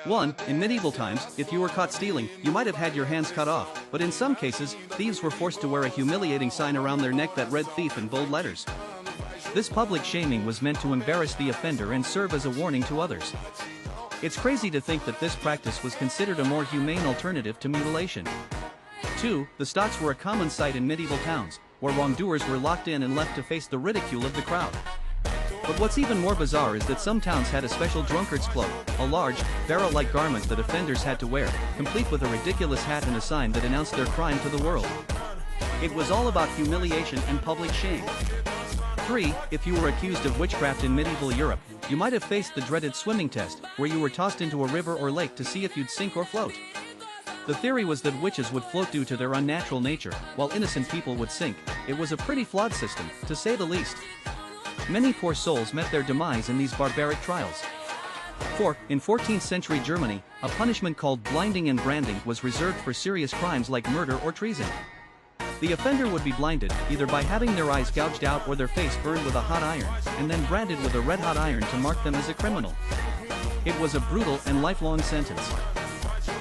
1. In medieval times, if you were caught stealing, you might have had your hands cut off, but in some cases, thieves were forced to wear a humiliating sign around their neck that read "thief" in bold letters. This public shaming was meant to embarrass the offender and serve as a warning to others. It's crazy to think that this practice was considered a more humane alternative to mutilation. 2. The stocks were a common sight in medieval towns, where wrongdoers were locked in and left to face the ridicule of the crowd. But what's even more bizarre is that some towns had a special drunkard's cloak, a large, barrel-like garment that offenders had to wear, complete with a ridiculous hat and a sign that announced their crime to the world. It was all about humiliation and public shame. 3. If you were accused of witchcraft in medieval Europe, you might have faced the dreaded swimming test, where you were tossed into a river or lake to see if you'd sink or float. The theory was that witches would float due to their unnatural nature, while innocent people would sink. It was a pretty flawed system, to say the least. Many poor souls met their demise in these barbaric trials. 4. In 14th century Germany, a punishment called blinding and branding was reserved for serious crimes like murder or treason. The offender would be blinded, either by having their eyes gouged out or their face burned with a hot iron, and then branded with a red-hot iron to mark them as a criminal. It was a brutal and lifelong sentence.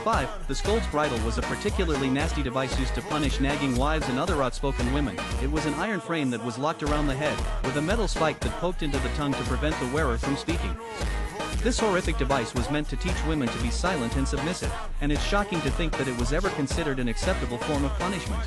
5. The scold's bridle was a particularly nasty device used to punish nagging wives and other outspoken women. It was an iron frame that was locked around the head, with a metal spike that poked into the tongue to prevent the wearer from speaking. This horrific device was meant to teach women to be silent and submissive, and it's shocking to think that it was ever considered an acceptable form of punishment.